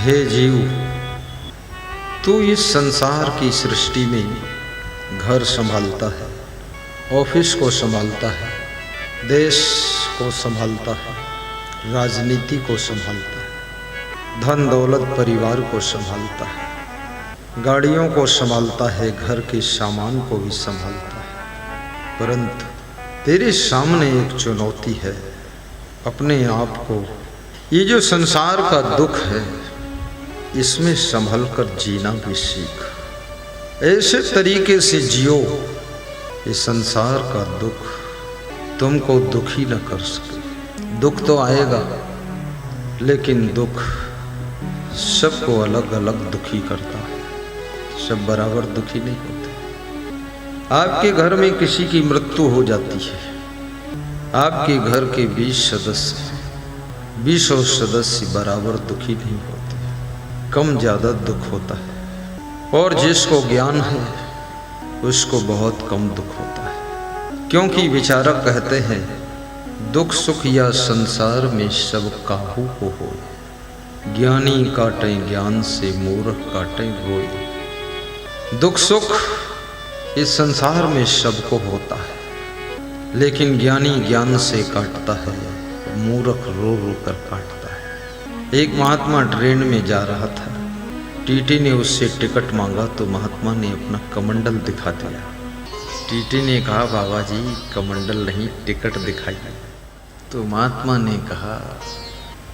हे जीव, तू इस संसार की सृष्टि में घर संभालता है, ऑफिस को संभालता है, देश को संभालता है, राजनीति को संभालता है, धन दौलत परिवार को संभालता है, गाड़ियों को संभालता है, घर के सामान को भी संभालता है। परंतु तेरे सामने एक चुनौती है, अपने आप को ये जो संसार का दुख है इसमें संभल कर जीना भी सीख। ऐसे तरीके से जियो ये संसार का दुख तुमको दुखी न कर सके। दुख तो आएगा, लेकिन दुख सबको अलग अलग दुखी करता है, सब बराबर दुखी नहीं होते। आपके घर में किसी की मृत्यु हो जाती है, आपके घर के 20 सदस्य बराबर दुखी नहीं होते, कम ज़्यादा दुख होता है। और जिसको ज्ञान है उसको बहुत कम दुख होता है, क्योंकि विचारक कहते हैं दुख सुख या संसार में सब काहू को हो, ज्ञानी काटे ज्ञान से मूर्ख काटे रोए। दुख सुख इस संसार में सबको होता है, लेकिन ज्ञानी ज्ञान से काटता है, मूर्ख रो रो कर काटता है। एक महात्मा ट्रेन में जा रहा था, टीटी ने उससे टिकट मांगा तो महात्मा ने अपना कमंडल दिखा दिया। टीटी ने कहा बाबा जी कमंडल नहीं टिकट दिखाइए। तो महात्मा ने कहा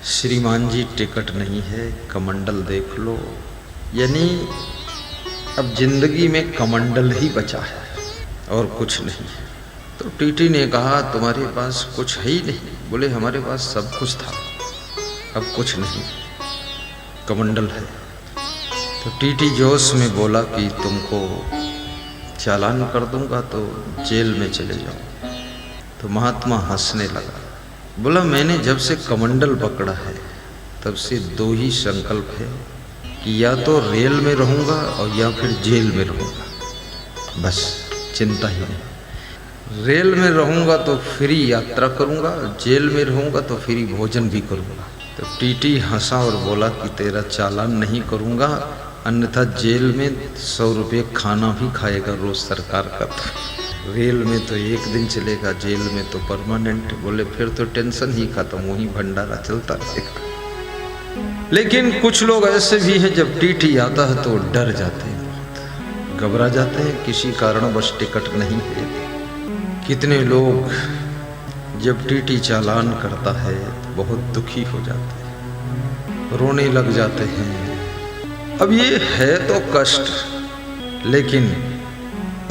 श्रीमान जी टिकट नहीं है, कमंडल देख लो। यानी अब जिंदगी में कमंडल ही बचा है और कुछ नहीं है। तो टीटी ने कहा तुम्हारे पास कुछ है ही नहीं। बोले हमारे पास सब कुछ था, अब कुछ नहीं, कमंडल है। तो टीटी जोश में बोला कि तुमको चालान कर दूंगा तो जेल में चले जाओ। तो महात्मा हंसने लगा, बोला मैंने जब से कमंडल पकड़ा है तब से 2 ही संकल्प है कि या तो रेल में रहूंगा और या फिर जेल में रहूंगा, बस चिंता ही नहीं। रेल में रहूंगा तो फ्री यात्रा करूंगा, जेल में रहूंगा तो फ्री भोजन भी करूंगा। तो टीटी हंसा और बोला कि तेरा चालान नहीं करूंगा, अन्यथा जेल में 100 रुपये खाना भी खाएगा रोज सरकार का। तो रेल में तो 1 दिन चलेगा, जेल में तो परमानेंट। बोले फिर तो टेंशन ही खत्म, वहीं भंडारा चलता रहेगा। लेकिन कुछ लोग ऐसे भी हैं जब टीटी आता है तो डर जाते हैं, बहुत घबरा जाते हैं, किसी कारणवश टिकट नहीं है। कितने लोग जब टीटी चालान करता है तो बहुत दुखी हो जाते हैं, रोने लग जाते हैं। अब ये है तो कष्ट, लेकिन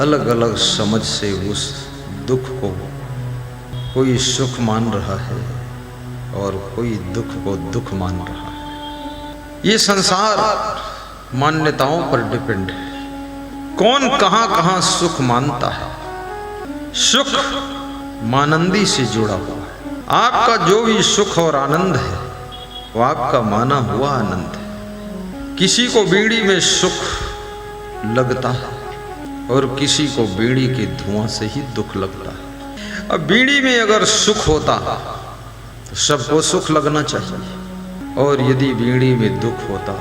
अलग अलग समझ से उस दुख को कोई सुख मान रहा है और कोई दुख को दुख मान रहा है। ये संसार मान्यताओं पर डिपेंड है, कौन कहाँ कहाँ सुख मानता है। सुख मानंदी से जुड़ा हुआ है। आपका जो भी सुख और आनंद है वो आपका माना हुआ आनंद है। किसी को बीड़ी में सुख लगता है और किसी को बीड़ी के धुआं से ही दुख लगता है। अब बीड़ी में अगर सुख होता तो सबको सुख लगना चाहिए, और यदि बीड़ी में दुख होता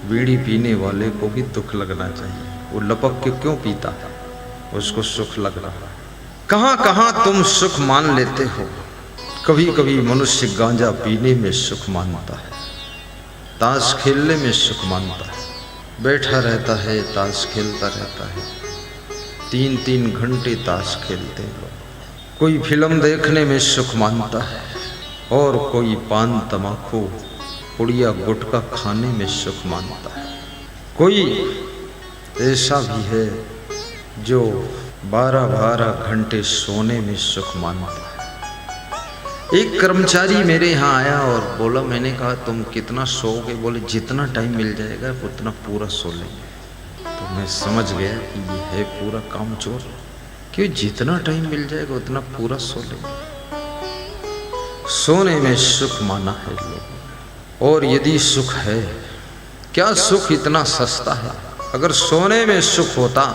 बीड़ी पीने वाले को भी दुख लगना चाहिए। वो लपक के क्यों पीता है, उसको सुख लग रहा है। कहाँ कहाँ तुम सुख मान लेते हो। कभी कभी मनुष्य गांजा पीने में सुख मानता है, ताश खेलने में सुख मानता है, बैठा रहता है ताश खेलता रहता है, 3-3 घंटे ताश खेलते हैं लोग। कोई फिल्म देखने में सुख मानता है, और कोई पान तमाकू पुड़िया गुटखा खाने में सुख मानता है। कोई ऐसा भी है जो 12-12 घंटे सोने में सुख मानता है। एक कर्मचारी मेरे यहाँ आया और बोला, मैंने कहा तुम कितना सोओगे? बोले जितना टाइम मिल जाएगा उतना पूरा सो लेंगे। तो मैं समझ गया कि ये है पूरा कामचोर, क्यों जितना टाइम मिल जाएगा उतना पूरा सो लेंगे। सोने में सुख माना है लोगों। और यदि सुख है, क्या सुख इतना सस्ता है? अगर सोने में सुख होता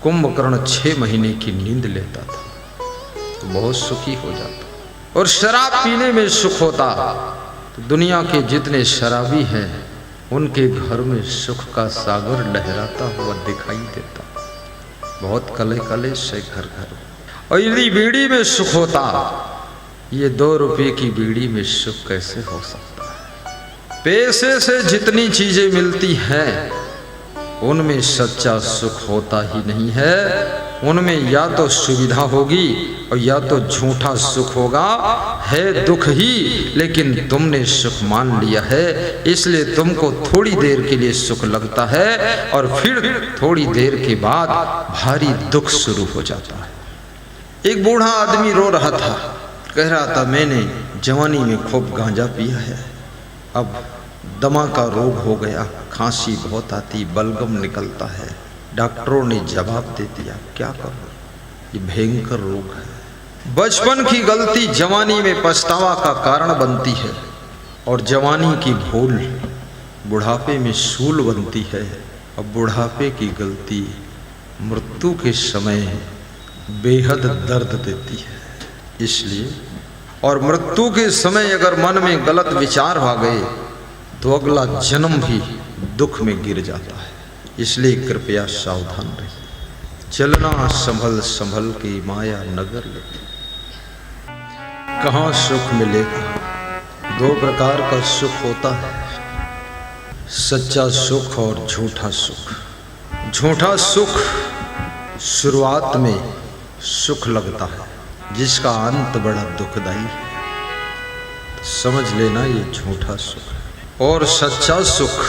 कुंभकर्ण 6 महीने की नींद लेता था तो बहुत सुखी हो जाता। और शराब पीने में सुख होता तो दुनिया के जितने शराबी हैं उनके घर में सुख का सागर लहराता हुआ दिखाई देता। बहुत कले कले से घर घर। और यदि बीड़ी में सुख होता, ये 2 रुपये की बीड़ी में सुख कैसे हो सकता है? पैसे से जितनी चीजें मिलती हैं उनमें सच्चा सुख होता ही नहीं है। उनमें या तो सुविधा होगी और या तो झूठा सुख होगा। है दुख ही, लेकिन तुमने सुख मान लिया है, इसलिए तुमको थोड़ी देर के लिए सुख लगता है और फिर थोड़ी देर के बाद भारी दुख शुरू हो जाता है। एक बूढ़ा आदमी रो रहा था, कह रहा था मैंने जवानी में खूब गांजा पिया है, अब दमा का रोग हो गया, खांसी बहुत आती, बलगम निकलता है। डॉक्टरों ने जवाब दे दिया, क्या करो, ये भयंकर रोग है। बचपन की गलती जवानी में पछतावा का कारण बनती है और जवानी की भूल बुढ़ापे में सूल बनती है और बुढ़ापे की गलती मृत्यु के समय बेहद दर्द देती है। इसलिए और मृत्यु के समय अगर मन में गलत विचार आ गए तो अगला जन्म भी दुख में गिर जाता है। इसलिए कृपया सावधान रहिए। चलना संभल संभल के माया नगर लगे, कहाँ सुख मिलेगा। 2 प्रकार का सुख होता है, सच्चा सुख और झूठा सुख। झूठा सुख शुरुआत में सुख लगता है, जिसका अंत बड़ा दुखदाई है, तो समझ लेना ये झूठा सुख है। और सच्चा सुख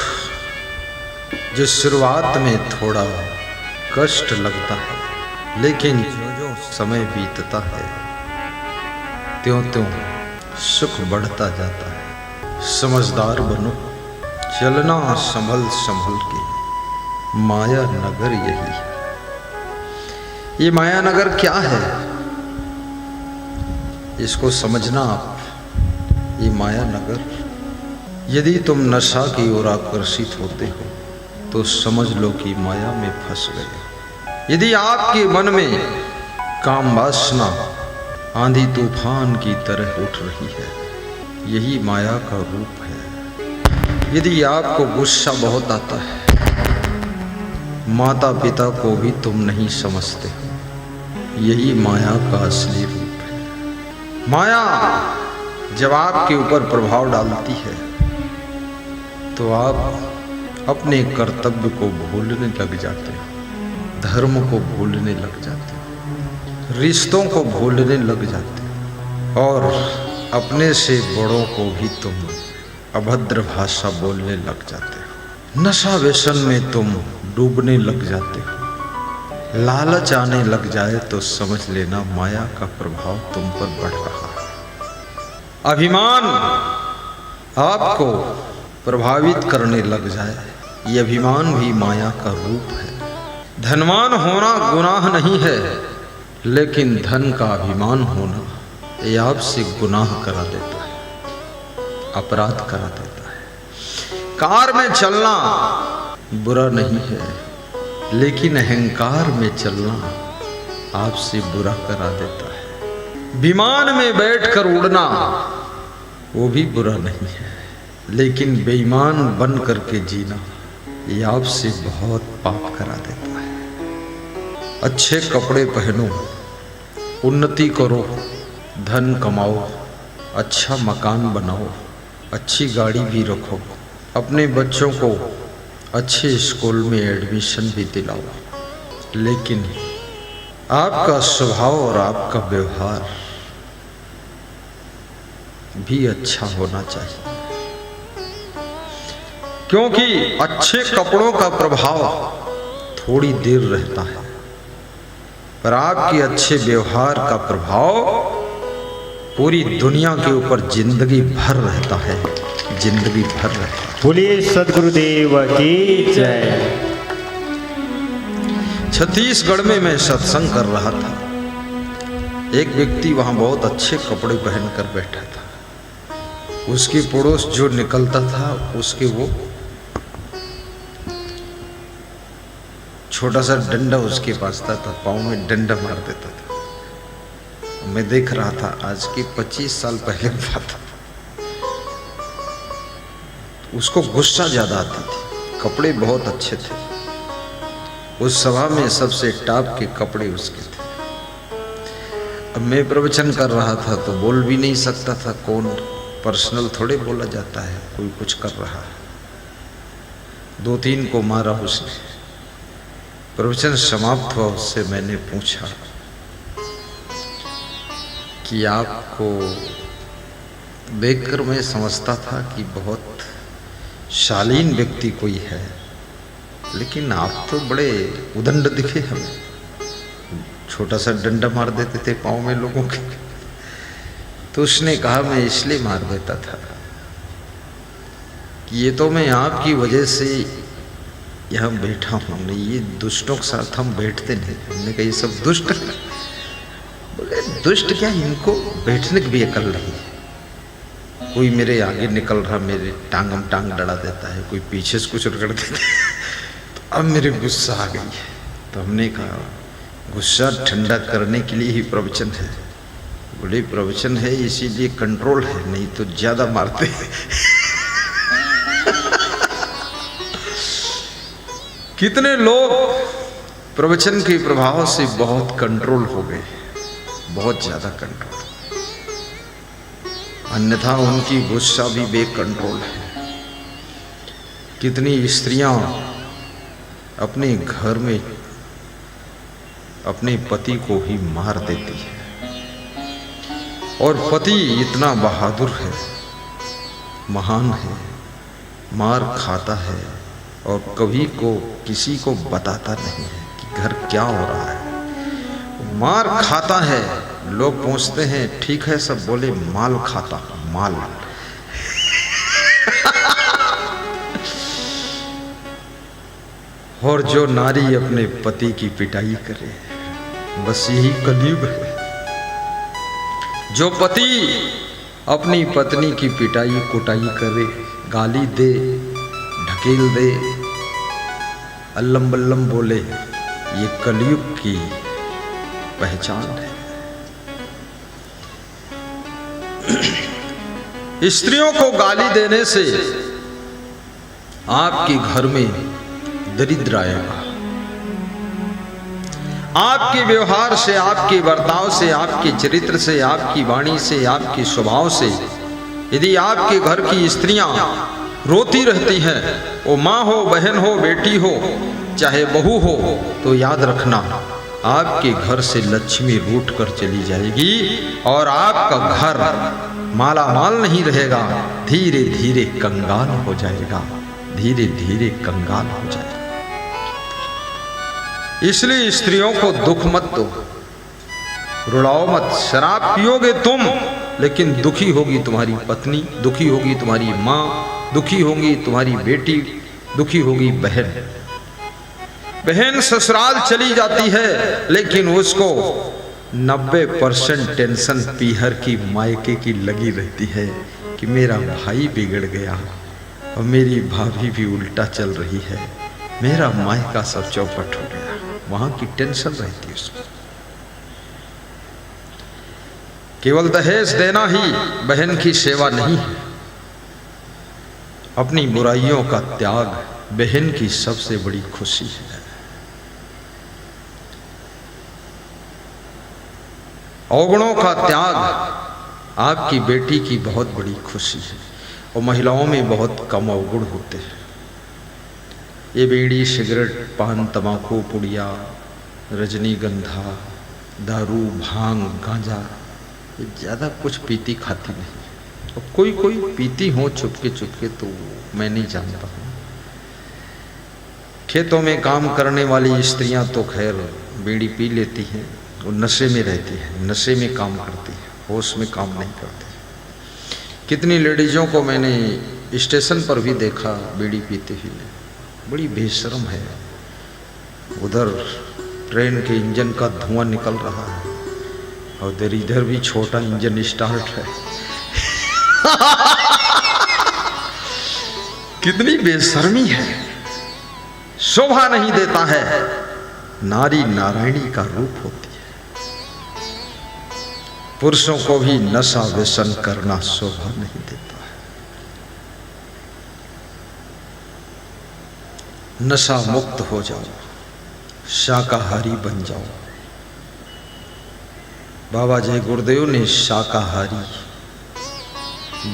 जो शुरुआत में थोड़ा कष्ट लगता है, लेकिन जो समय बीतता है त्यों त्यों सुख बढ़ता जाता है। समझदार बनो, चलना संभल संभल के, माया नगर यही है। ये माया नगर क्या है, इसको समझना आप। ये माया नगर, यदि तुम नशा की ओर आकर्षित होते हो तो समझ लो कि माया में फंस गए। यदि आपके मन में काम वासना आंधी तूफान की तरह उठ रही है, यही माया का रूप है। यदि आपको गुस्सा बहुत आता है, माता पिता को भी तुम नहीं समझते हो, यही माया का असली रूप है। माया जब आपके ऊपर प्रभाव डालती है तो आप अपने कर्तव्य को भूलने लग जाते हो, धर्म को भूलने लग जाते हो, रिश्तों को भूलने लग जाते हो और अपने से बड़ों को भी तुम अभद्र भाषा बोलने लग जाते हो। नशा व्यसन में तुम डूबने लग जाते हो। लालच आने लग जाए तो समझ लेना माया का प्रभाव तुम पर बढ़ रहा है। अभिमान आपको प्रभावित करने लग जाए, ये अभिमान भी माया का रूप है। धनवान होना गुनाह नहीं है, लेकिन धन का अभिमान होना ये आपसे गुनाह करा देता है, अपराध करा देता है। कार में चलना बुरा नहीं है, लेकिन अहंकार में चलना आपसे बुरा करा देता है। विमान में बैठकर उड़ना वो भी बुरा नहीं है, लेकिन बेईमान बन करके जीना ये आपसे बहुत पाप करा देता है। अच्छे कपड़े पहनो, उन्नति करो, धन कमाओ, अच्छा मकान बनाओ, अच्छी गाड़ी भी रखो, अपने बच्चों को अच्छे स्कूल में एडमिशन भी दिलाओ, लेकिन आपका स्वभाव और आपका व्यवहार भी अच्छा होना चाहिए। क्योंकि अच्छे कपड़ों का प्रभाव थोड़ी देर रहता है, पर आपके अच्छे व्यवहार का प्रभाव पूरी दुनिया के ऊपर जिंदगी भर रहता है, जिंदगी भर रहता है। बोलिए सद्गुरुदेव की जय। छत्तीसगढ़ में मैं सत्संग कर रहा था। एक व्यक्ति वहां बहुत अच्छे कपड़े पहनकर बैठा था। उसके पड़ोस जो निकलता था उसके वो छोटा सा डंडा उसके पास था, पाँव में डंडा मार देता था। मैं देख रहा था, आज के 25 साल पहले की बात। उसको गुस्सा ज़्यादा आती थी। कपड़े बहुत अच्छे थे, उस सभा में सबसे टॉप के कपड़े उसके थे। अब मैं प्रवचन कर रहा था तो बोल भी नहीं सकता था, कौन पर्सनल थोड़े बोला जाता है, कोई कुछ कर रहा है। 2-3 को मारा उसने। प्रवचन समाप्त हुआ, उससे मैंने पूछा कि आपको देखकर मैं समझता था कि बहुत शालीन व्यक्ति कोई है, लेकिन आप तो बड़े उदंड दिखे हमें। छोटा सा डंडा मार देते थे पाँव में लोगों के। तो उसने कहा मैं इसलिए मार देता था कि ये तो मैं आपकी वजह से यहाँ बैठा हूँ, नहीं ये दुष्टों के साथ हम बैठते नहीं। हमने कहा ये सब दुष्ट है। बोले दुष्ट क्या, इनको बैठने की भी अकल नहीं है। कोई मेरे आगे निकल रहा, मेरे टांगम टांग लड़ा देता है, कोई पीछे से कुछ रगड़ देता है। तो अब मेरे गुस्सा आ गई है। तो हमने कहा गुस्सा ठंडा करने के लिए ही प्रवचन है। बोले प्रवचन है इसीलिए कंट्रोल है, नहीं तो ज्यादा मारते हैं। कितने लोग प्रवचन के प्रभाव से बहुत कंट्रोल हो गए, बहुत ज्यादा कंट्रोल। अन्यथा उनकी गुस्सा भी बेकंट्रोल है। कितनी स्त्रियां अपने घर में अपने पति को ही मार देती है, और पति इतना बहादुर है, महान है, मार खाता है और कभी को किसी को बताता नहीं है कि घर क्या हो रहा है। मार खाता है, लोग पूछते हैं ठीक है सब, बोले माल खाता, माल। और जो नारी अपने पति की पिटाई करे, बस यही कलयुग है। जो पति अपनी पत्नी की पिटाई कुटाई करे, गाली दे, ढकेल दे, अल्लम बल्लम बोले, ये कलयुग की पहचान है। स्त्रियों को गाली देने से आपके घर में दरिद्र आएगा। आपके व्यवहार से, आपके बर्ताव से, आपके चरित्र से, आपकी वाणी से, आपके स्वभाव से यदि आपके घर की स्त्रियां रोती रहती हैं, वो माँ हो, बहन हो, बेटी हो, चाहे बहू हो, तो याद रखना आपके घर से लक्ष्मी रूठ कर चली जाएगी और आपका घर माला माल नहीं रहेगा, धीरे धीरे कंगाल हो जाएगा, धीरे धीरे कंगाल हो जाएगा। इसलिए स्त्रियों को दुख मत दो, रुलाओ मत। शराब पियोगे तुम, लेकिन दुखी होगी तुम्हारी पत्नी, दुखी होगी तुम्हारी माँ, दुखी होगी तुम्हारी बेटी, दुखी होगी बहन। बहन ससुराल चली जाती है, लेकिन उसको 90% टेंशन पीहर की मायके की लगी रहती है कि मेरा भाई बिगड़ गया और मेरी भाभी भी उल्टा चल रही है, मेरा मायका सब चौपट हो गया। वहां की टेंशन रहती है उसको। केवल दहेज देना ही बहन की सेवा नहीं है। अपनी बुराइयों का त्याग बहन की सबसे बड़ी खुशी है। अवगुणों का त्याग आपकी बेटी की बहुत बड़ी खुशी है। और महिलाओं में बहुत कम अवगुण होते हैं। ये बीड़ी, सिगरेट, पान, तंबाकू, पुड़िया, रजनीगंधा, दारू, भांग, गांजा, ये ज़्यादा कुछ पीती खाती नहीं। और कोई कोई पीती हो चुपके चुपके, तो मैं नहीं जानता हूँ। खेतों में काम करने वाली स्त्रियां तो खैर बीड़ी पी लेती हैं, वो नशे में रहती है, नशे में काम करती है, होश में काम नहीं करती। कितनी लेडीज़ों को मैंने स्टेशन पर भी देखा बीड़ी पीते हुए, बड़ी बेशर्म है। उधर ट्रेन के इंजन का धुआं निकल रहा है और इधर भी छोटा इंजन स्टार्ट है। कितनी बेशर्मी है, शोभा नहीं देता है। नारी नारायणी का रूप होती है। पुरुषों को भी नशा व्यसन करना शोभा नहीं देता है। नशा मुक्त हो जाओ, शाकाहारी बन जाओ। बाबा जय गुरुदेव ने शाकाहारी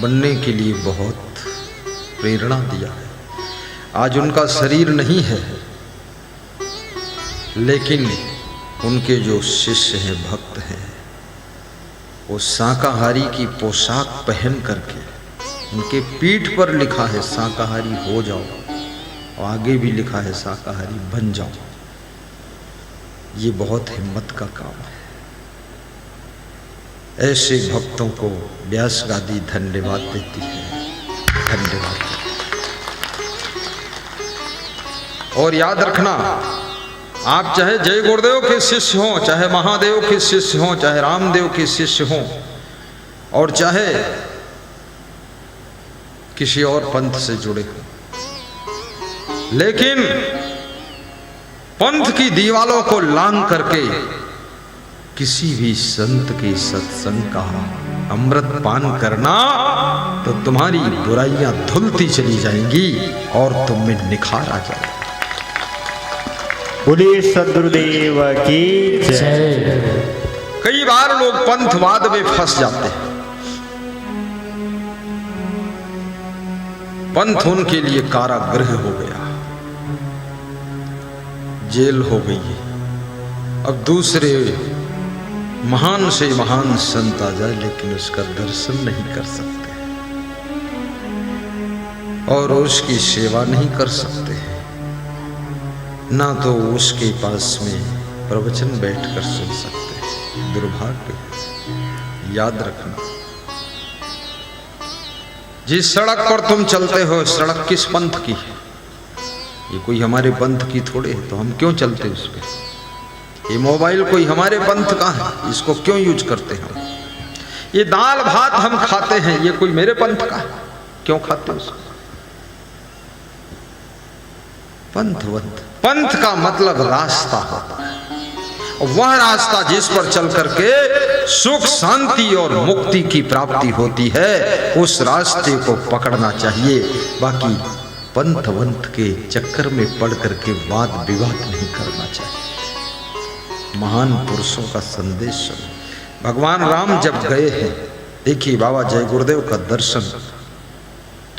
बनने के लिए बहुत प्रेरणा दिया है। आज उनका शरीर नहीं है, लेकिन उनके जो शिष्य हैं, भक्त हैं, वो शाकाहारी की पोशाक पहन करके, उनके पीठ पर लिखा है शाकाहारी हो जाओ, और आगे भी लिखा है शाकाहारी बन जाओ। ये बहुत हिम्मत का काम है। ऐसे भक्तों को व्यास गादी धन्यवाद देती है, धन्यवाद। और याद रखना, आप चाहे जय गुरुदेव के शिष्य हों, चाहे महादेव के शिष्य हों, चाहे रामदेव के शिष्य हों, और चाहे किसी और पंथ से जुड़े हों, लेकिन पंथ की दीवालों को लांघ करके किसी भी संत के सत्संग का अमृत पान करना, तो तुम्हारी बुराइयां धुलती चली जाएंगी और तुम में निखार आ जाएगा। बोलिए सद्गुरुदेव की जय। कई बार लोग पंथवाद में फंस जाते हैं। पंथ उनके लिए कारागृह हो गया, जेल हो गई है। अब दूसरे महान से महान संत आ जाए, लेकिन उसका दर्शन नहीं कर सकते और उसकी सेवा नहीं कर सकते, ना तो उसके पास में प्रवचन बैठकर सुन सकते। दुर्भाग्य। याद रखना, जिस सड़क पर तुम चलते हो, सड़क किस पंथ की है? ये कोई हमारे पंथ की थोड़े है, तो हम क्यों चलते उस पर? ये मोबाइल कोई हमारे पंथ का है, इसको क्यों यूज करते हैं? ये दाल भात हम खाते हैं, ये कोई मेरे पंथ का है, क्यों खाते उसको? पंथ का मतलब रास्ता होता है, वह रास्ता जिस पर चल करके सुख शांति और मुक्ति की प्राप्ति होती है, उस रास्ते को पकड़ना चाहिए। बाकी पंथ के चक्कर में पड़ करके वाद विवाद नहीं करना चाहिए। महान पुरुषों का संदेश सुनो। भगवान राम जब गए हैं, देखिए बाबा जय गुरुदेव का दर्शन,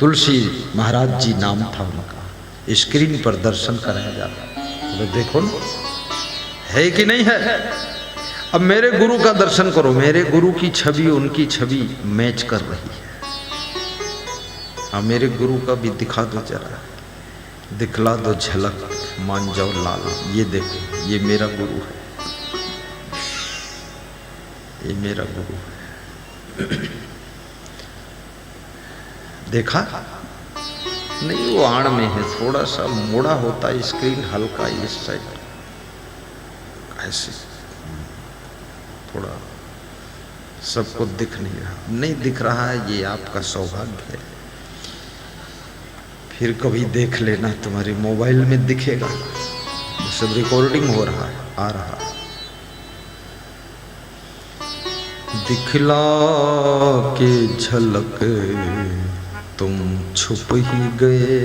तुलसी महाराज जी नाम था उनका, स्क्रीन पर दर्शन कराया जाता है, तो देखो ना, है कि नहीं है? अब मेरे गुरु का दर्शन करो, मेरे गुरु की छवि उनकी छवि मैच कर रही है। अब मेरे गुरु का भी दिखा दो जरा, दिखला दो झलक, मान जाओ लाला। ये देखो, ये मेरा गुरु है, ये मेरा गुरु है। देखा नहीं? वो आड़ में है, थोड़ा सा मोड़ा होता है स्क्रीन, हल्का इस साइड ऐसे, थोड़ा सबको दिख नहीं रहा। नहीं दिख रहा है, ये आपका सौभाग्य है। फिर कभी देख लेना, तुम्हारे मोबाइल में दिखेगा, सब रिकॉर्डिंग हो रहा है, आ रहा है। दिखला के झलक तुम छुप ही गए,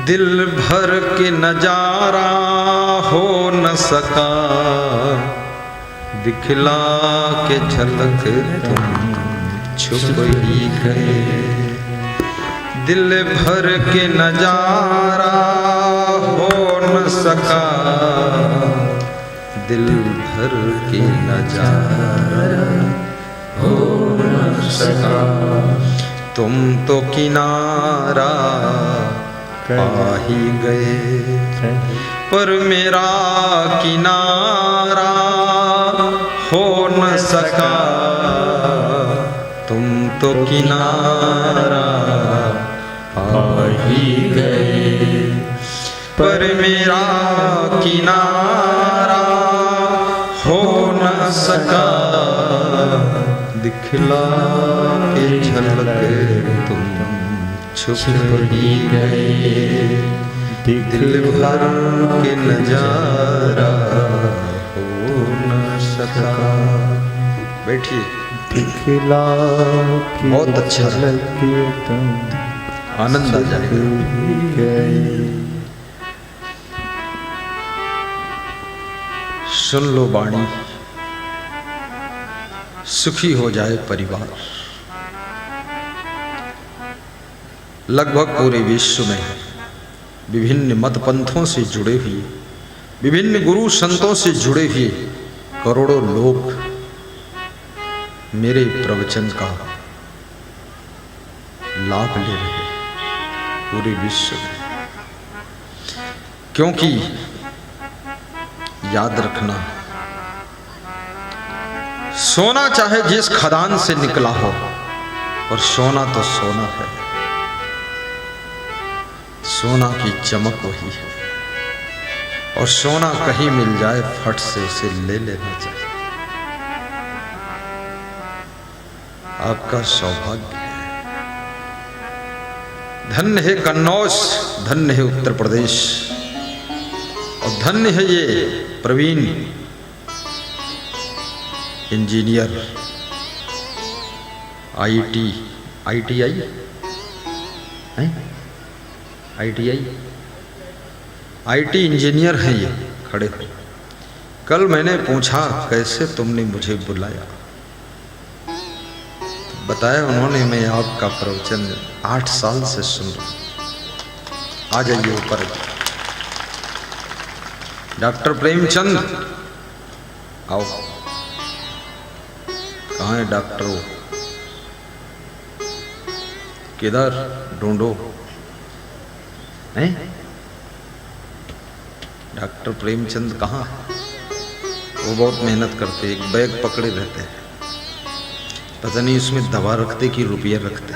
दिल भर के नजारा हो न सका, दिखला के झलक तुम छुप ही गए, दिल भर के नजारा हो न सका, दिल भर के नजारा हो न सका, तुम तो किनारा पा ही गए, पर मेरा किनारा हो न सका, तुम तो किनारा पा ही गए, पर मेरा किनारा हो न सका, दिखला के झलक तुम छुप ही गए, दिल भर के नजारा हो न सका। बैठिए, दिखला के बहुत अच्छा झलक तुम आनंद आ जाएगा। सुन लो वाणी, सुखी हो जाए परिवार। लगभग पूरे विश्व में विभिन्न मत पंथों से जुड़े हुए, विभिन्न गुरु संतों से जुड़े हुए करोड़ों लोग मेरे प्रवचन का लाभ ले रहे हैं पूरे विश्व में। क्योंकि याद रखना, सोना चाहे जिस खदान से निकला हो, और सोना तो सोना है, सोना की चमक वही है, और सोना कहीं मिल जाए फट से इसे ले लेना चाहिए। आपका सौभाग्य है। धन्य है कन्नौज, धन्य है उत्तर प्रदेश, और धन्य है ये प्रवीण इंजीनियर आईटी इंजीनियर हैं ये खड़े हो। कल मैंने पूछा कैसे तुमने मुझे बुलाया, बताया उन्होंने मैं आपका प्रवचन 8 साल से सुन रहा हूं। आ जाइए ऊपर। डॉक्टर प्रेमचंद आओ। कहाँ है डॉक्टर? वो किधर ढूंढो? हैं? डॉक्टर प्रेमचंद कहाँ है? वो बहुत मेहनत करते, एक बैग पकड़े रहते हैं, पता नहीं उसमें दवा रखते कि रुपया रखते,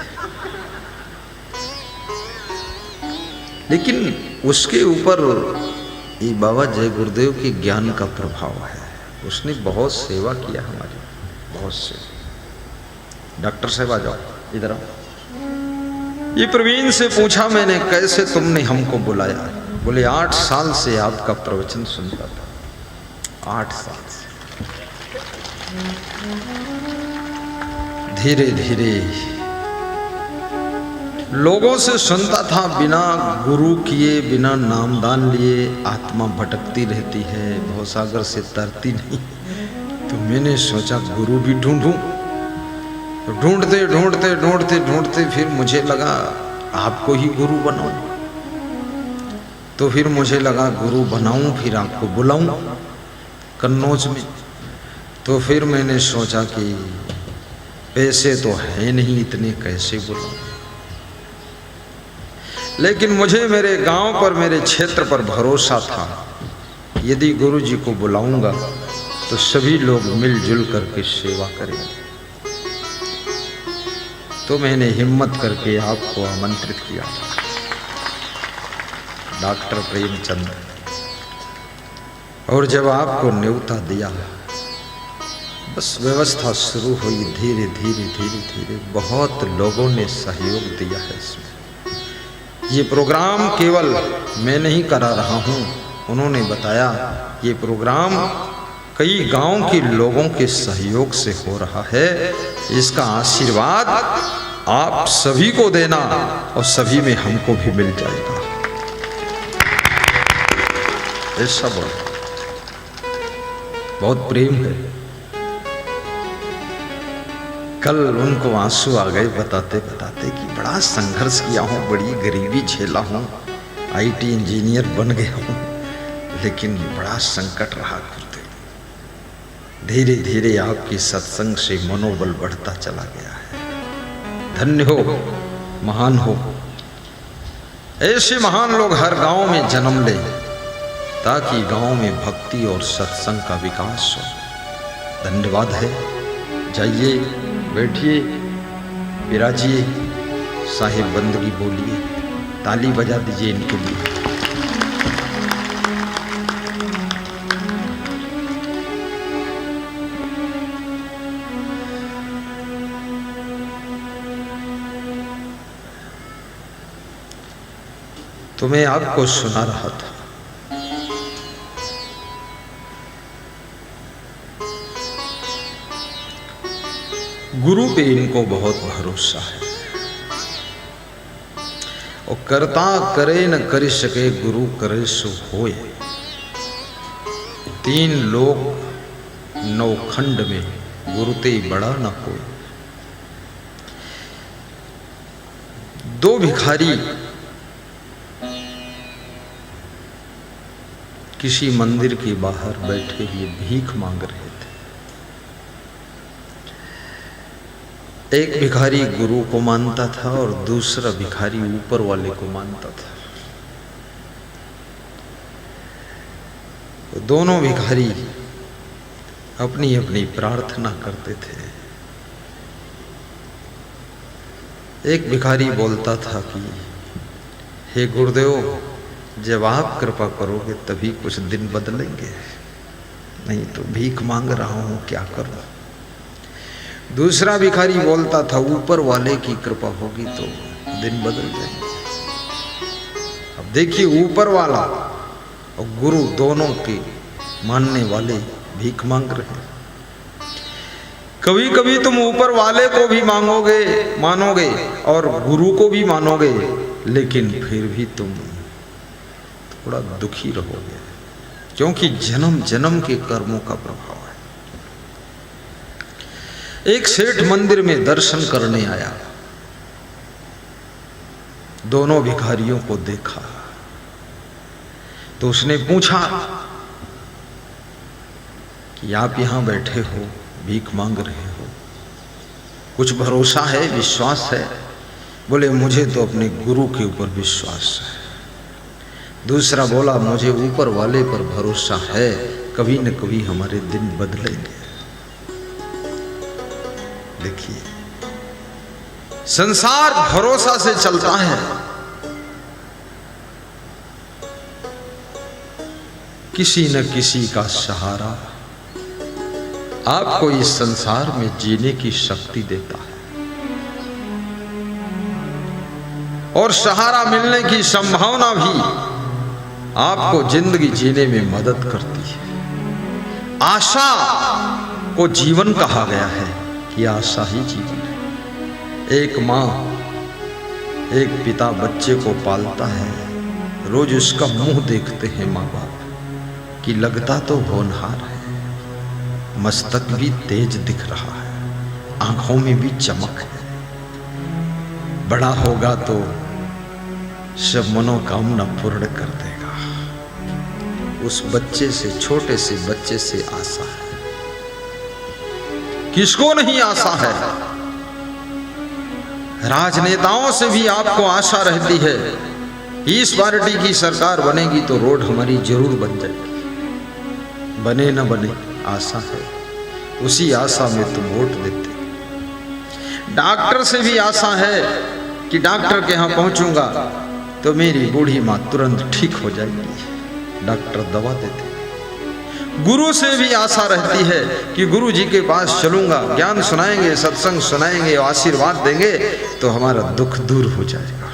लेकिन उसके ऊपर ये बाबा जय गुरुदेव के ज्ञान का प्रभाव है। उसने बहुत सेवा किया हमारी, बहुत सेवा। डॉक्टर साहब आ जाओ, इधर आओ। ये प्रवीण से पूछा मैंने कैसे तुमने हमको बुलाया? बोले 8 साल से आपका प्रवचन सुनता था, 8 साल से। धीरे धीरे लोगों से सुनता था, बिना गुरु किए, बिना नामदान लिए आत्मा भटकती रहती है, भवसागर से तरती नहीं। तो मैंने सोचा गुरु भी ढूंढूं। ढूंढते ढूंढते ढूंढते ढूंढते फिर मुझे लगा आपको ही गुरु बनाऊं। तो फिर मुझे लगा गुरु बनाऊं, फिर आपको बुलाऊं कन्नौज में। तो फिर मैंने सोचा कि पैसे तो है नहीं इतने, कैसे बुलाऊं। लेकिन मुझे मेरे गांव पर, मेरे क्षेत्र पर भरोसा था, यदि गुरु जी को बुलाऊंगा तो सभी लोग मिलजुल करके सेवा करेंगे। तो मैंने हिम्मत करके आपको आमंत्रित किया था, डॉक्टर प्रेमचंद। और जब आपको न्योता दिया, बस व्यवस्था शुरू हुई। धीरे धीरे धीरे धीरे बहुत लोगों ने सहयोग दिया है इसमें। ये प्रोग्राम केवल मैं नहीं करा रहा हूँ, उन्होंने बताया ये प्रोग्राम कई गांव के लोगों के सहयोग से हो रहा है। इसका आशीर्वाद आप सभी को देना, और सभी में हमको भी मिल जाएगा। ऐसा बहुत प्रेम है। कल उनको आंसू आ गए बताते बताते कि बड़ा संघर्ष किया हूँ, बड़ी गरीबी झेला हूँ, आईटी इंजीनियर बन गया हूँ, लेकिन बड़ा संकट रहा गुरुदेव। धीरे धीरे आपकी सत्संग से मनोबल बढ़ता चला गया है। धन्य हो, महान हो। ऐसे महान लोग हर गांव में जन्म ले, ताकि गांव में भक्ति और सत्संग का विकास हो। धन्यवाद है। जाइए, बैठिए, विराजिए, साहिब बंदगी बोलिए, ताली बजा दीजिए इनके लिए। तो मैं आपको सुना रहा था, गुरु पे इनको बहुत भरोसा है। और करता करे न कर सके गुरु करे सो होए। 3 लोक 9 खंड में गुरु ते बड़ा न कोई। 2 भिखारी किसी मंदिर के बाहर बैठे हुए भीख मांग रहे थे। एक भिखारी गुरु को मानता था और दूसरा भिखारी ऊपर वाले को मानता था। तो दोनों भिखारी अपनी अपनी प्रार्थना करते थे। एक भिखारी बोलता था कि हे गुरुदेव, जब आप कृपा करोगे तभी कुछ दिन बदलेंगे, नहीं तो भीख मांग रहा हूं, क्या करूं। दूसरा भिखारी बोलता था ऊपर वाले की कृपा होगी तो दिन बदल जाएंगे। अब देखिए, ऊपर वाला और गुरु दोनों के मानने वाले भीख मांग रहे हैं। कभी कभी तुम ऊपर वाले को भी मानोगे और गुरु को भी मानोगे, लेकिन फिर भी तुम थोड़ा दुखी रहोगे, क्योंकि जन्म जन्म के कर्मों का प्रभाव है। एक सेठ मंदिर में दर्शन करने आया, दोनों भिखारियों को देखा तो उसने पूछा कि आप यहां बैठे हो, भीख मांग रहे हो, कुछ भरोसा है, विश्वास है? बोले मुझे तो अपने गुरु के ऊपर विश्वास है। दूसरा बोला मुझे ऊपर वाले पर भरोसा है, कभी न कभी हमारे दिन बदलेंगे। देखिए, संसार भरोसा से चलता है। किसी न किसी का सहारा आपको इस संसार में जीने की शक्ति देता है, और सहारा मिलने की संभावना भी आपको जिंदगी जीने में मदद करती है। आशा को जीवन कहा गया है कि आशा ही जीवन है। एक माँ, एक पिता बच्चे को पालता है, रोज उसका मुंह देखते हैं माँ बाप कि लगता तो होनहार है, मस्तक भी तेज दिख रहा है, आंखों में भी चमक है, बड़ा होगा तो सब मनोकामना पूर्ण कर देगा। उस बच्चे से, छोटे से बच्चे से आशा है। किसको नहीं आशा है? राजनेताओं से भी आपको आशा रहती है, इस पार्टी की सरकार बनेगी तो रोड हमारी जरूर बन जाएगी। बने न बने, आशा है, उसी आशा में तुम वोट देते। डॉक्टर से भी आशा है कि डॉक्टर के यहां पहुंचूंगा तो मेरी बूढ़ी मां तुरंत ठीक हो जाएगी, डॉक्टर दवा देते। गुरु से भी आशा रहती है कि गुरु जी के पास चलूंगा, ज्ञान सुनाएंगे, सत्संग सुनाएंगे, आशीर्वाद देंगे तो हमारा दुख दूर हो जाएगा।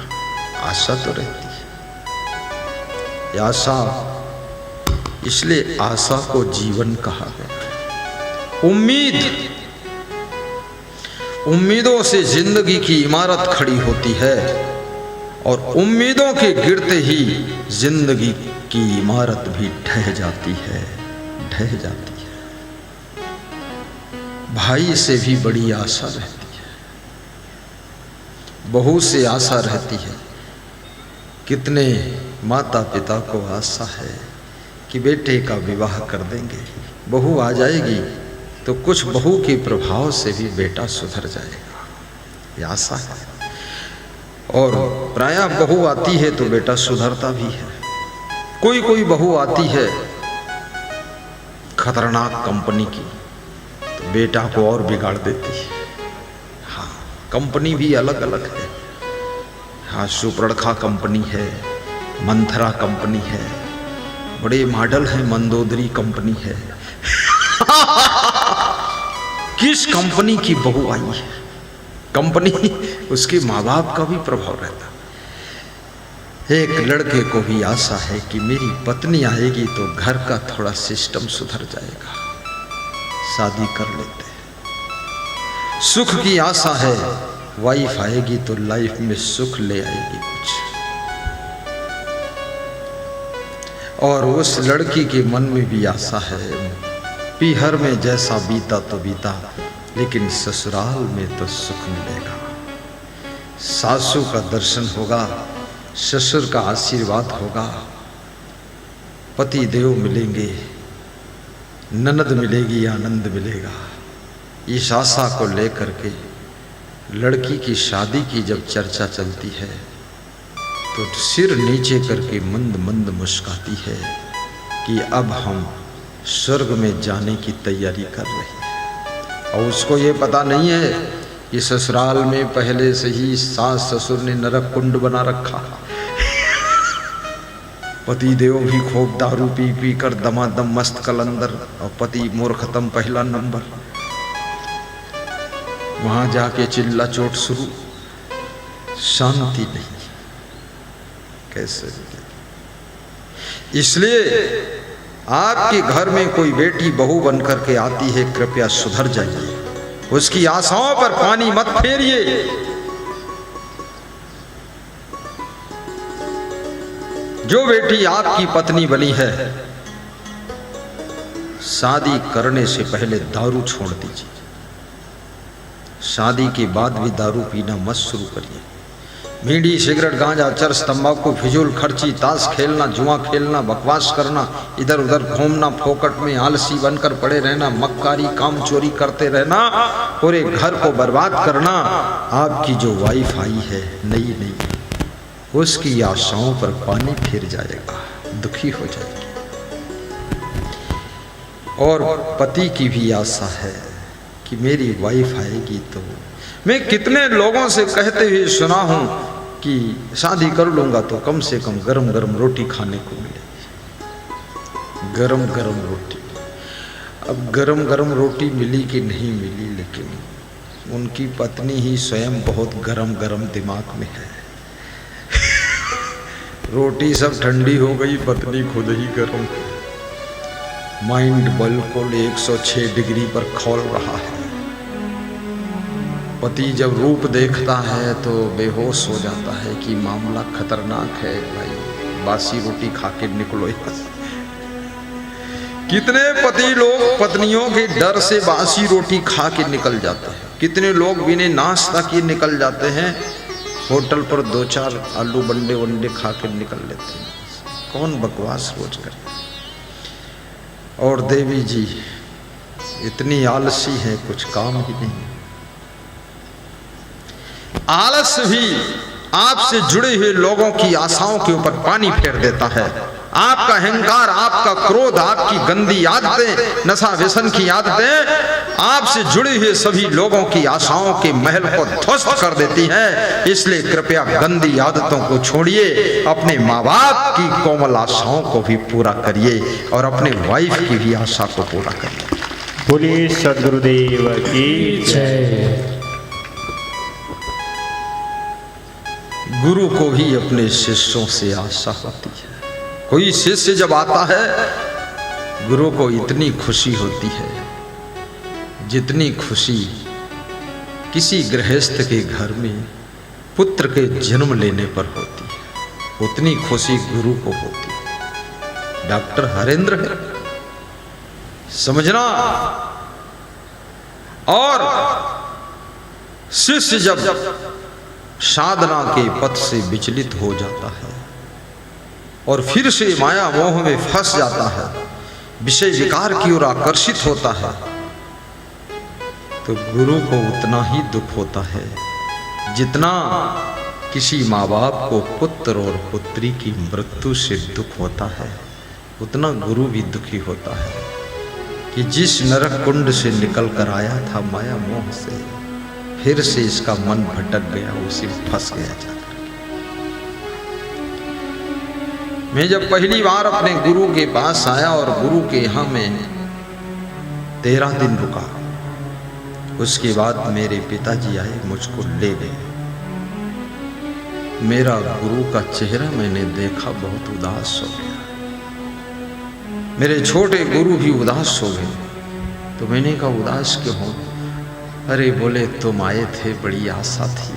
आशा तो रहती है। आशा, इसलिए आशा को जीवन कहा गया। उम्मीदों से जिंदगी की इमारत खड़ी होती है, और उम्मीदों के गिरते ही जिंदगी की इमारत भी ढह जाती है, ढह जाती है। भाई से भी बड़ी आशा रहती है, बहू से आशा रहती है। कितने माता पिता को आशा है कि बेटे का विवाह कर देंगे, बहू आ जाएगी तो कुछ बहू के प्रभाव से भी बेटा सुधर जाएगा, ये आशा है। और प्रायः बहू आती है तो बेटा सुधरता भी है। कोई कोई बहू आती है खतरनाक कंपनी की, तो बेटा को और बिगाड़ देती है। हाँ, कंपनी भी अलग अलग है। हाँ, सुपर्णखा कंपनी है, मंथरा कंपनी है, बड़े मॉडल है, मंदोदरी कंपनी है। किस कंपनी की बहू आई है, कंपनी, उसके माँ बाप का भी प्रभाव रहता। एक लड़के को भी आशा है कि मेरी पत्नी आएगी तो घर का थोड़ा सिस्टम सुधर जाएगा, शादी कर लेते हैं। सुख की आशा है, वाइफ आएगी तो लाइफ में सुख ले आएगी कुछ। और उस लड़की के मन में भी आशा है, पीहर में जैसा बीता तो बीता, लेकिन ससुराल में तो सुख मिलेगा। सासू का दर्शन होगा, ससुर का आशीर्वाद होगा, पति देव मिलेंगे, ननद मिलेगी, आनंद मिलेगा। इस आशा को लेकर के लड़की की शादी की जब चर्चा चलती है तो सिर नीचे करके मंद मंद मुस्काती है कि अब हम स्वर्ग में जाने की तैयारी कर रहे हैं। और उसको ये पता नहीं है कि ससुराल में पहले से ही सास ससुर ने नरक कुंड बना रखा। पति देव भी खूब दारू पी पी कर दमादम मस्त कलंदर, और पति मूर्खतम पहला नंबर। वहां जाके चिल्ला चोट शुरू, शांति नहीं, कैसे? इसलिए आपके घर में कोई बेटी बहू बनकर के आती है, कृपया सुधर जाइए, उसकी आशाओं पर पानी मत फेरिए। जो बेटी आपकी पत्नी बनी है, शादी करने से पहले दारू छोड़ दीजिए, शादी के बाद भी दारू पीना मत शुरू करिए। बीड़ी, सिगरेट, गांजा, चरस, तंबाकू, फिजूल खर्ची, ताश खेलना, जुआ खेलना, बकवास करना, इधर उधर घूमना, फोकट में आलसी बनकर पड़े रहना, मक्कारी काम चोरी करते रहना, पूरे घर को बर्बाद करना, आपकी जो वाइफ आई है नई नई, उसकी आशाओं पर पानी फिर जाएगा, दुखी हो जाएगी। और पति की भी आशा है कि मेरी वाइफ आएगी तो मैं कितने लोगों से कहते हुए सुना हूं कि शादी कर लूंगा तो कम से कम गरम गरम रोटी खाने को मिलेगी, गरम गरम रोटी। अब गरम गरम रोटी मिली कि नहीं मिली, लेकिन उनकी पत्नी ही स्वयं बहुत गरम गरम दिमाग में है। रोटी सब ठंडी हो गई, पत्नी खुद ही गर्म, माइंड बिल्कुल 106 डिग्री पर खोल रहा है। पति जब रूप देखता है तो बेहोश हो जाता है कि मामला खतरनाक है, भाई बासी रोटी खा के निकलो यहाँ से। कितने पति लोग पत्नियों के डर से बासी रोटी खा के निकल जाते हैं, कितने लोग बिना नाश्ता किए निकल जाते हैं, होटल पर 2-4 आलू बंडे वंडे खा के निकल लेते हैं। कौन बकवास रोज करे। और देवी जी इतनी आलसी है, कुछ काम ही नहीं। आलस भी आपसे जुड़े हुए लोगों की आशाओं के ऊपर पानी फेर देता है। आपका अहंकार, आपका क्रोध, आपकी गंदी आदतें, नशा व्यसन की आदतें आपसे जुड़े हुए सभी लोगों की आशाओं के महल को ध्वस्त कर देती हैं। इसलिए कृपया गंदी आदतों को छोड़िए, अपने माँ बाप की कोमल आशाओं को भी पूरा करिए और अपने वाइफ की भी आशा को पूरा करिए। बोलिए सद्गुरुदेव की जय। गुरु को ही अपने शिष्यों से आशा होती है। कोई शिष्य जब आता है, गुरु को इतनी खुशी होती है जितनी खुशी किसी गृहस्थ के घर में पुत्र के जन्म लेने पर होती है, उतनी खुशी गुरु को होती है। डॉक्टर हरेंद्र है, समझना। और शिष्य जब साधना के पथ से विचलित हो जाता है और फिर से माया मोह में फंस जाता है, विषय विकार की ओर आकर्षित होता है, तो गुरु को उतना ही दुख होता है जितना किसी माँ बाप को पुत्र और पुत्री की मृत्यु से दुख होता है। उतना गुरु भी दुखी होता है कि जिस नरक कुंड से निकल कर आया था माया मोह से, फिर से इसका मन भटक गया, उसी में फंस गया जाकर। मैं जब पहली बार अपने गुरु के पास आया और गुरु के यहाँ में 13 दिन रुका, उसके बाद मेरे पिताजी आए, मुझको ले गए। मेरा गुरु का चेहरा मैंने देखा, बहुत उदास हो गया। मेरे छोटे गुरु भी उदास हो गए। तो मैंने कहा उदास क्यों हो? अरे बोले तुम आए थे, बड़ी आशा थी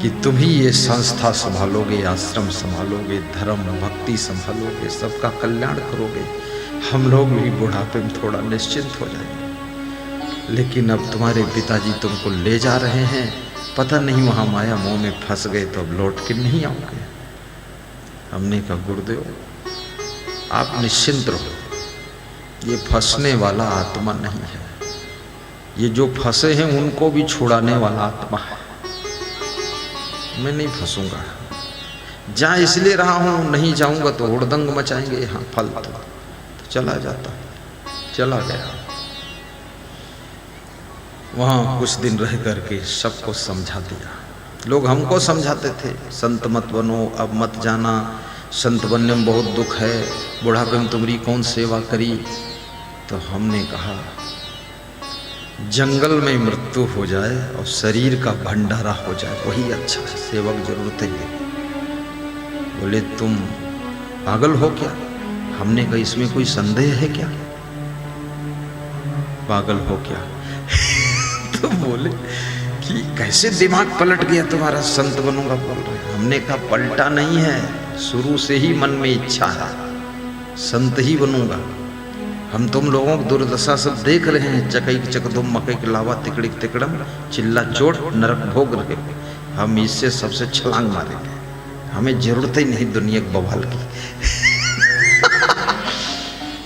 कि तुम ही ये संस्था संभालोगे, आश्रम संभालोगे, धर्म भक्ति संभालोगे, सबका कल्याण करोगे, हम लोग भी बुढ़ापे में थोड़ा निश्चिंत हो जाएंगे। लेकिन अब तुम्हारे पिताजी तुमको ले जा रहे हैं, पता नहीं वहाँ माया मोह में फंस गए तो अब लौट के नहीं आओगे। हमने कहा गुरुदेव आप निश्चिंत रहो, ये फंसने वाला आत्मा नहीं है, ये जो फंसे हैं उनको भी छुड़ाने वाला आत्मा है। मैं नहीं फंसूंगा, जहाँ इसलिए रहा हूँ, नहीं जाऊंगा तो हुड़दंग मचाएंगे यहाँ फालतू, तो चला जाता, चला गया। वहाँ कुछ दिन रह करके सबको समझा दिया। लोग हमको समझाते थे संत मत बनो, अब मत जाना, संत बनने में बहुत दुख है, बुढ़ापे में तुम्हारी कौन सेवा करी। तो हमने कहा जंगल में मृत्यु हो जाए और शरीर का भंडारा हो जाए वही अच्छा है, सेवक जरूरत है। बोले तुम पागल हो क्या? हमने कहा इसमें कोई संदेह है क्या? पागल हो क्या? तो बोले कि कैसे दिमाग पलट गया तुम्हारा, संत बनूंगा बोल रहे। हमने कहा पलटा नहीं है, शुरू से ही मन में इच्छा है संत ही बनूंगा। हम तुम लोगों की दुर्दशा सब देख रहे हैं, चकई चकदुम मकई के लावा तिकड़ी तिकड़म चिल्ला चोट नरक भोग रहे। हम इससे सबसे छलांग मारेंगे, हमें जरूरत ही नहीं दुनिया के बवाल की।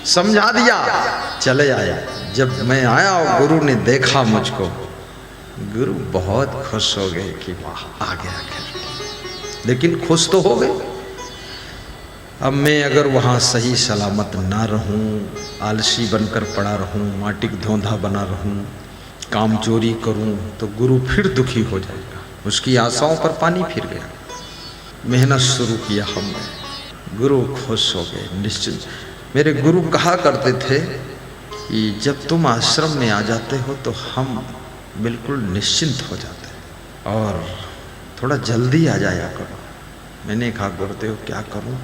समझा दिया, चले आया। जब मैं आया और गुरु ने देखा मुझको, गुरु बहुत खुश हो गए कि वाह आ गया घर। लेकिन खुश तो हो गए। अब मैं अगर वहाँ सही सलामत ना रहूँ, आलसी बनकर पड़ा रहूँ, माटी का धोंधा बना रहूँ, काम चोरी करूँ, तो गुरु फिर दुखी हो जाएगा। उसकी आशाओं पर पानी फिर गया। मेहनत शुरू किया हमने, गुरु खुश हो गए, निश्चिंत। मेरे गुरु कहा करते थे कि जब तुम आश्रम में आ जाते हो तो हम बिल्कुल निश्चिंत हो जाते और थोड़ा जल्दी आ जाया करो। मैंने कहा गुरुदेव क्या करूँ?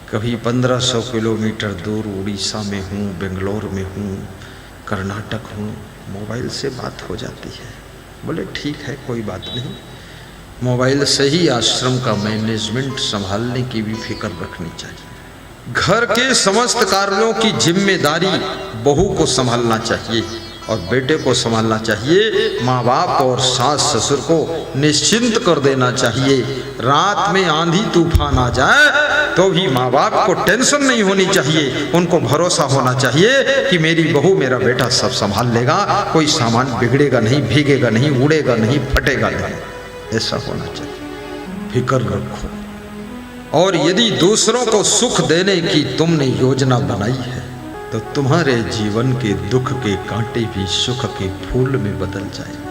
कभी 1500 किलोमीटर दूर उड़ीसा में हूँ, बेंगलोर में हूँ, कर्नाटक हूँ, मोबाइल से बात हो जाती है। बोले ठीक है कोई बात नहीं, मोबाइल से ही आश्रम का मैनेजमेंट संभालने की भी फिक्र रखनी चाहिए। घर के समस्त कार्यों की जिम्मेदारी बहू को संभालना चाहिए और बेटे को संभालना चाहिए। माँ बाप और सास ससुर को निश्चिंत कर देना चाहिए। रात में आंधी तूफान आ जाए तो भी माँ बाप को टेंशन नहीं होनी चाहिए, उनको भरोसा होना चाहिए कि मेरी बहू मेरा बेटा सब संभाल लेगा, कोई सामान बिगड़ेगा नहीं, भीगेगा नहीं, उड़ेगा नहीं, फटेगा नहीं। ऐसा होना चाहिए, फिक्र रखो। और यदि दूसरों को सुख देने की तुमने योजना बनाई है तो तुम्हारे जीवन के दुख के कांटे भी सुख के फूल में बदल जाएंगे।